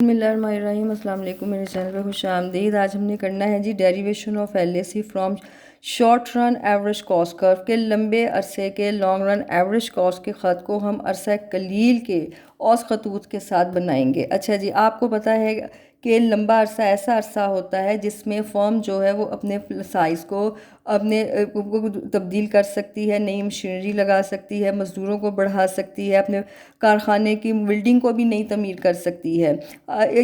बिस्मिल्लाहिर्रहमानिर्रहीम। अस्सलाम वालेकुम। मेरे चैनल पे खुश आमदीद। आज हमने करना है जी derivation of LAC from short run average cost curve के लंबे अरसे के लॉन्ग रन एवरेज कॉस्ट के ख़त को हम अरसा कलील के औस खतूत के साथ बनाएंगे। अच्छा जी, आपको पता है कि लंबा अरसा ऐसा अरसा होता है जिसमें फर्म जो है वो अपने साइज़ को अपने को तब्दील कर सकती है, नई मशीनरी लगा सकती है, मज़दूरों को बढ़ा सकती है, अपने कारखाने की बिल्डिंग को भी नई तमीर कर सकती है।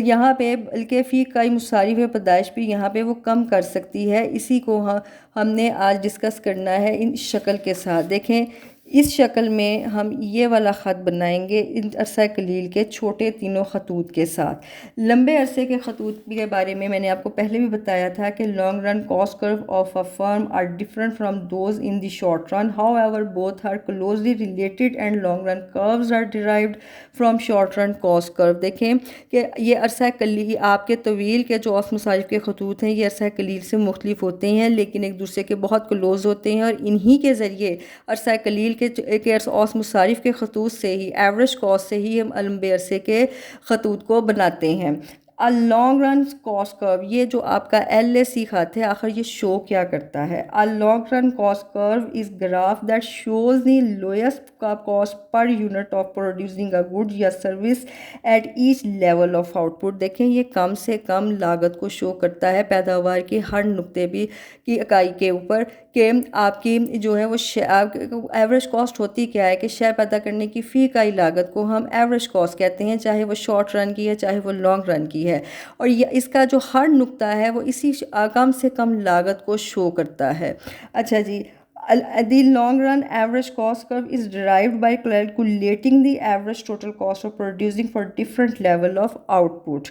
यहाँ पे बल्कि फ़ी कई मुसारिफ पैदाइश भी यहाँ पे वो कम कर सकती है। इसी को हमने आज डिस्कस करना है इन शक्ल के साथ। देखें, इस शक्ल में हम ये वाला ख़त बनाएंगे इन अरसा कलील के छोटे तीनों खतूत के साथ। लंबे अरसे के खतूत के बारे में मैंने आपको पहले भी बताया था कि long run cost curve of a firm are different from those in the short run, however both are closely related and long run curves are derived from short run cost curve. देखें कि ये अरसा कलील आपके तवील के जो औस मुसारिफ के खतूत हैं ये अरसा कलील से मुख्तलिफ होते हैं, लेकिन एक दूसरे के बहुत क्लोज होते हैं और इन्हीं के ज़रिए अरसा कलील के औस मुसारिफ के खतूत से ही एवरेज कॉस्ट से ही हम लंबे अरसे के खतूत को बनाते हैं। अ लॉन्ग रन कॉस्ट कर्व, ये जो आपका LAC खाते है आखिर ये शो क्या करता है? A long run cost curve is graph that shows the lowest cost per unit of producing a good या service at each level of output. देखें, ये कम से कम लागत को शो करता है पैदावार के हर नुक्ते भी की इकाई के ऊपर कि आपकी जो है वो एवरेज कॉस्ट होती क्या है कि शय पैदा करने की फ़ी इकाई लागत को हम एवरेज कॉस्ट कहते हैं, चाहे वो शॉर्ट रन की है चाहे वो लॉन्ग रन की है। और ये इसका जो हर नुक्ता है वो इसी कम से कम लागत को शो करता है। अच्छा जी, the long run average cost curve is derived by calculating the average total cost of producing for different level of output.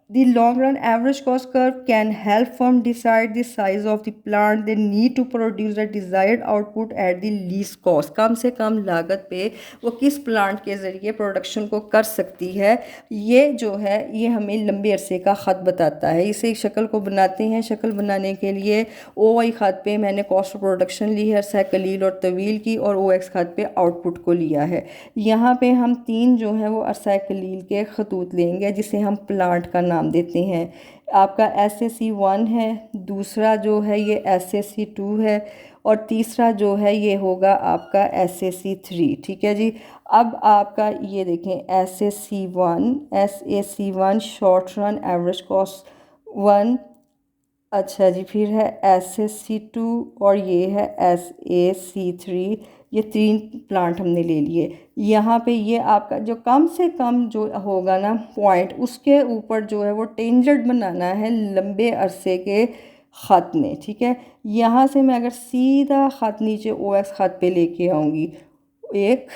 The long run average cost curve can help firm decide the size of the plant they need to produce the desired output at the least cost. कम से कम लागत पे वो किस plant के ज़रिए production को कर सकती है, ये जो है ये हमें लंबे अरसे का ख़त बताता है। इसे एक शक्ल को बनाते हैं। शक्ल बनाने के लिए OY ख़त पे मैंने कॉस्ट ऑफ प्रोडक्शन ली है अरसा कलील और तवील की, और OX ख़त पे आउटपुट को लिया है। यहाँ पे हम तीन जो है वो अरसा कलील के खतूत लेंगे जिसे हम प्लांट का नाम देते हैं। आपका SAC1 है, दूसरा जो है ये SAC2 है, और तीसरा जो है ये होगा आपका SAC3। ठीक है जी। अब आपका ये देखें SAC1 short run average cost 1। अच्छा जी, फिर है SAC2 और ये है SAC3। ये तीन प्लांट हमने ले लिए। यहाँ पे ये आपका जो कम से कम जो होगा ना पॉइंट, उसके ऊपर जो है वो टेंजेंट बनाना है लंबे अरसे के ख़त में। ठीक है, यहाँ से मैं अगर सीधा ख़त नीचे OX ख़त पे लेके आऊँगी, एक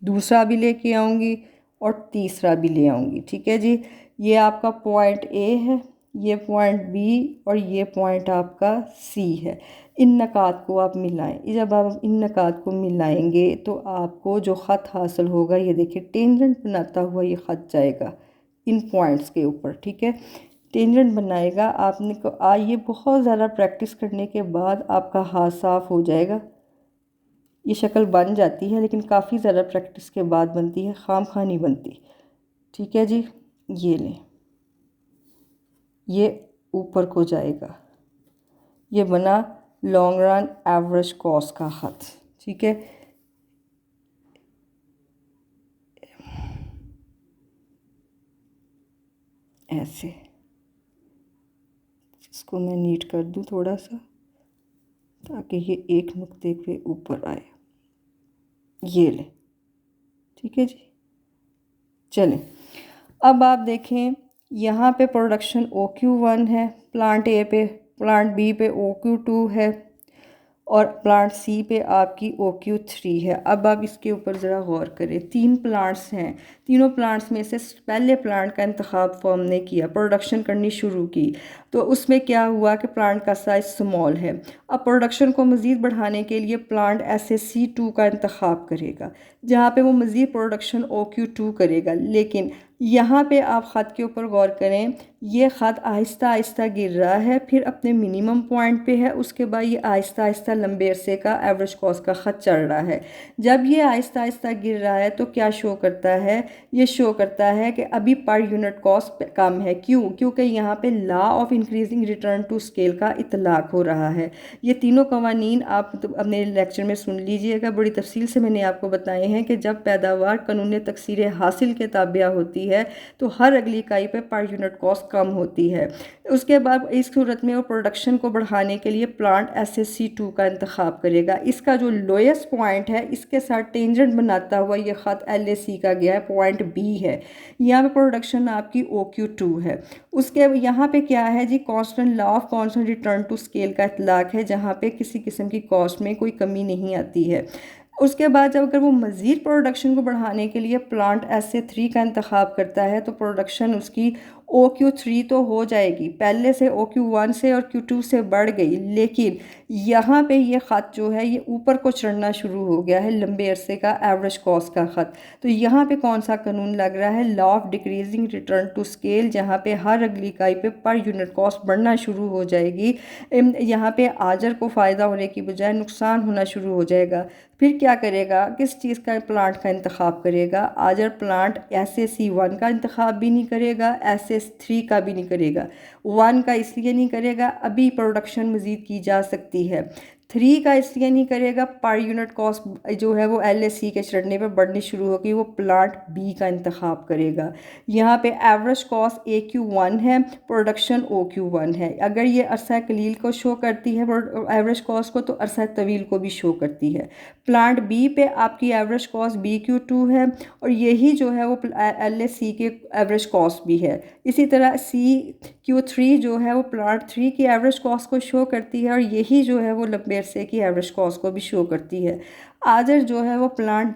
दूसरा भी लेके आऊँगी और तीसरा भी ले आऊँगी। ठीक है जी, ये आपका पॉइंट A है, ये पॉइंट B और ये पॉइंट आपका C है। इन नकात को आप मिलाएं। जब आप इन नकात को मिलाएंगे तो आपको जो ख़त हासिल होगा, ये देखिए टेंजेंट बनाता हुआ ये ख़त जाएगा इन पॉइंट्स के ऊपर। ठीक है, टेंजेंट बनाएगा आपने को। ये बहुत ज़्यादा प्रैक्टिस करने के बाद आपका हाथ साफ़ हो जाएगा। ये शक्ल बन जाती है लेकिन काफ़ी ज़्यादा प्रैक्टिस के बाद बनती है, खाम खा नहीं बनती। ठीक है जी, ये लें, ये ऊपर को जाएगा। ये बना लॉन्ग रन एवरेज कॉस्ट का ख़त। ठीक है, ऐसे इसको मैं नीट कर दूं थोड़ा सा ताकि ये एक नुक्ते पे ऊपर आए। ये लें। ठीक है जी, चलें। अब आप देखें, यहाँ पे प्रोडक्शन OQ1 है प्लांट A पे, प्लांट B पे OQ2 है और प्लांट C पे आपकी OQ3 है। अब आप इसके ऊपर ज़रा गौर करें, तीन प्लांट्स हैं। तीनों प्लांट्स में से पहले प्लांट का इंतखाब फर्म ने किया, प्रोडक्शन करनी शुरू की, तो उसमें क्या हुआ कि प्लांट का साइज़ स्मॉल है। अब प्रोडक्शन को मज़ीद बढ़ाने के लिए प्लांट SAC2 का इंतखाब करेगा, जहाँ पे वो मज़ीद प्रोडक्शन OQ2 करेगा। लेकिन यहाँ पे आप ख़त के ऊपर गौर करें, ये ख़त आहिस्ता आहिस्ता गिर रहा है, फिर अपने मिनिमम पॉइंट पे है, उसके बाद ये आहिस्ता आहिस्ता लंबे अरसे का एवरेज कॉस्ट का ख़त चढ़ रहा है। जब ये आहिस्ता आहिस्ता गिर रहा है तो क्या शो करता है, ये शो करता है कि अभी पर यूनिट कॉस्ट कम है। क्यों? क्योंकि यहाँ पे law of increasing return to scale का इतलाक़ हो रहा है। ये तीनों कवानीन आप अपने लेक्चर में सुन लीजिएगा, बड़ी तफसील से मैंने आपको बताए हैं कि जब पैदावार कानून तकसीर हासिल के ताबिया होती है तो हर अगली इकाई पे पर यूनिट कॉस्ट कम होती है। उसके बाद इस सूरत में वो प्रोडक्शन को बढ़ाने के लिए प्लांट SAC2 का इंतखाब करेगा। इसका जो लोएस्ट पॉइंट है, इसके साथ टेंजेंट बनाता हुआ ये ख़त LAC का गया है, पॉइंट B है। यहाँ पे प्रोडक्शन आपकी OQ2 है। उसके यहाँ पे क्या है जी, constant law of constant return to scale का इतलाक़ है, जहाँ पे किसी किस्म की कॉस्ट में कोई कमी नहीं आती है। उसके बाद जब अगर वो मज़ीद प्रोडक्शन को बढ़ाने के लिए प्लांट SA3 का इंतखाब करता है तो प्रोडक्शन उसकी OQ3 तो हो जाएगी, पहले से OQ1 से और Q2 से बढ़ गई, लेकिन यहाँ पे ये ख़त जो है ये ऊपर को चढ़ना शुरू हो गया है, लंबे अरसे का एवरेज कॉस्ट का ख़त। तो यहाँ पे कौन सा कानून लग रहा है, law of decreasing return to scale, जहाँ पे हर अगली इकाई पे पर यूनिट कॉस्ट बढ़ना शुरू हो जाएगी। यहाँ पे आजर को फ़ायदा होने की बजाय नुकसान होना शुरू हो जाएगा। फिर क्या करेगा, किस चीज़ का प्लांट का इंतखाब करेगा, आजर प्लांट SAC1 का इंतखाब भी नहीं करेगा, SAC3 का भी नहीं करेगा। 1 का इसलिए नहीं करेगा, अभी प्रोडक्शन मज़ीद की जा सकती है। 3 का इसलिए नहीं करेगा, पर यूनिट कॉस्ट जो है वो LAC के चढ़ने पर बढ़नी शुरू होगी, वो प्लांट B का इंतखाब करेगा। यहाँ पे एवरेज कॉस्ट AQ1 है, प्रोडक्शन OQ1 है। अगर ये अरसा कलील को शो करती है एवरेज कॉस्ट को, तो अरसा तवील को भी शो करती है। प्लांट B पे आपकी एवरेज कॉस्ट BQ2 है, और यही जो है वो LAC के एवरेज कॉस्ट भी है। इसी तरह CQ3 जो है वो प्लांट 3 की एवरेज कॉस्ट को शो करती है, और यही जो है वो लंबे अरसे की एवरेज कॉस्ट को भी शो करती है। आजर जो है वो प्लांट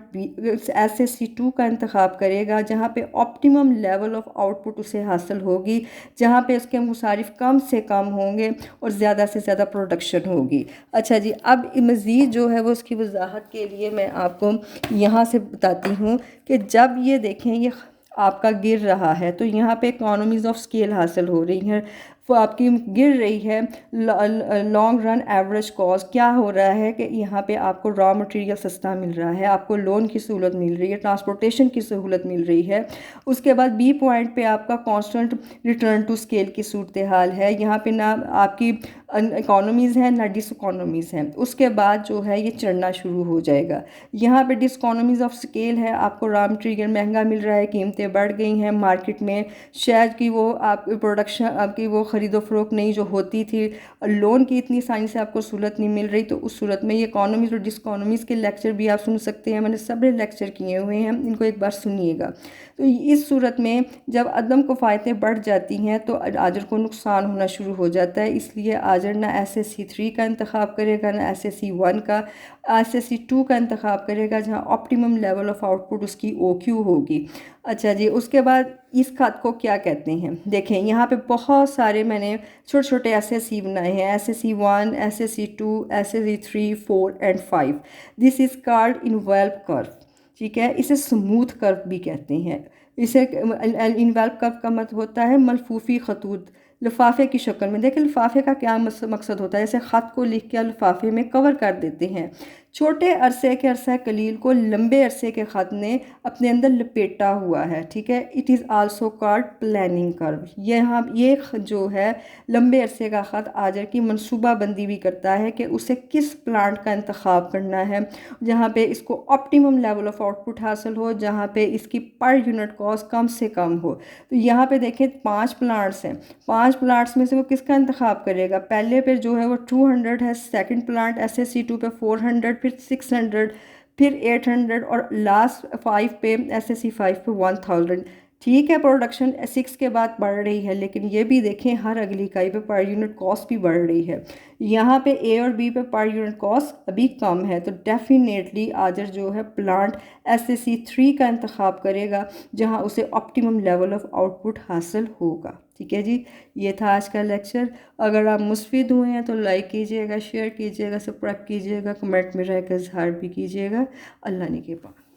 SAC2 का इंतखाब करेगा, जहाँ पे ऑप्टिमम लेवल ऑफ आउटपुट उसे हासिल होगी, जहाँ पे उसके मुसारिफ कम से कम होंगे और ज़्यादा से ज़्यादा प्रोडक्शन होगी। अच्छा जी, अब मज़ीद जो है वो उसकी वजाहत के लिए मैं आपको यहाँ से बताती हूँ कि जब ये देखें ये आपका गिर रहा है तो यहाँ पे इकोनॉमीज़ ऑफ स्केल हासिल हो रही हैं, वो आपकी गिर रही है। लॉन्ग रन एवरेज कॉस्ट क्या हो रहा है कि यहाँ पे आपको रॉ मटेरियल सस्ता मिल रहा है, आपको लोन की सहूलत मिल रही है, ट्रांसपोर्टेशन की सहूलत मिल रही है। उसके बाद B पॉइंट पे आपका कांस्टेंट रिटर्न टू स्केल की सूरत हाल है, यहाँ पे ना आपकी इकोनॉमीज़ हैं ना डिसइकोनॉमीज़ हैं। उसके बाद जो है ये चढ़ना शुरू हो जाएगा। यहाँ पे डिसइकोनॉमीज़ ऑफ स्केल है, आपको रॉ मटेरियल महंगा मिल रहा है, कीमतें बढ़ गई हैं मार्केट में, शायद कि वो आपकी प्रोडक्शन आपकी वो ख़रीदो फरोख्त नहीं जो होती थी, लोन की इतनी आसानी से आपको सहूलत नहीं मिल रही। तो उस सूरत में ये इकोनॉमीज़ और डिसइकोनॉमीज़ के लेक्चर भी आप सुन सकते हैं, मैंने सारे लेक्चर किए हुए हैं, इनको एक बार सुनिएगा। तो इस सूरत में जब अदम किफ़ायतें बढ़ जाती हैं तो आजर को नुकसान होना शुरू हो जाता है, इसलिए आजर ना SAC3 का इंतखाब करेगा ना SAC1 का, SAC2 का इंतखाब करेगा, जहाँ ऑप्टिमम लेवल ऑफ आउटपुट उसकी OQ होगी। अच्छा जी, उसके बाद इस खात को क्या कहते हैं, देखें यहाँ पे बहुत सारे मैंने छोटे छोटे SAC बनाए हैं, SAC1, SAC2, SAC3, 4 and 5। This is called envelope curve, ठीक है, इसे स्मूथ कर्व भी कहते हैं। इसे इनवेल्व कर्व का मतलब होता है मलफूफी खतूत, लिफाफे की शक्ल में। देखिए लिफाफे का क्या मकसद होता है, जैसे ख़त को लिख के लिफाफे में कवर कर देते हैं। छोटे अरसे के अरसा कलील को लंबे अरसे के ख़त ने अपने अंदर लपेटा हुआ है, ठीक है। It is also called planning curve. यहाँ ये जो है लंबे अरसे का ख़त आजर की मनसूबा बंदी भी करता है कि उसे किस प्लांट का इंतखाब करना है, जहाँ पे इसको ऑप्टिमम लेवल ऑफ आउटपुट हासिल हो, जहाँ पे इसकी पर यूनिट कॉस्ट कम से कम हो। तो यहाँ पे देखें 5 प्लांट्स हैं, 5 प्लांट्स में से वो किसका इंतखाब करेगा, पहले पे जो है वो 200 है, सेकंड प्लांट SAC2 पे 400, फिर 600, फिर 800 और लास्ट 5 पे SAC5 पे 1000। ठीक है, प्रोडक्शन 6 के बाद बढ़ रही है, लेकिन ये भी देखें हर अगली इकाई पे पर यूनिट कॉस्ट भी बढ़ रही है। यहाँ पे A और B पे पर यूनिट कॉस्ट अभी कम है, तो डेफिनेटली आजर जो है प्लांट SAC3 का इंतखाब करेगा, जहाँ उसे ऑप्टिमम लेवल ऑफ आउटपुट हासिल होगा। ठीक है जी, ये था आज का लेक्चर। अगर आप मुस्फिद हुए हैं तो लाइक कीजिएगा, शेयर कीजिएगा, सब्सक्राइब कीजिएगा, कमेंट में रहकर इजहार भी कीजिएगा। अल्लाह ने के पास।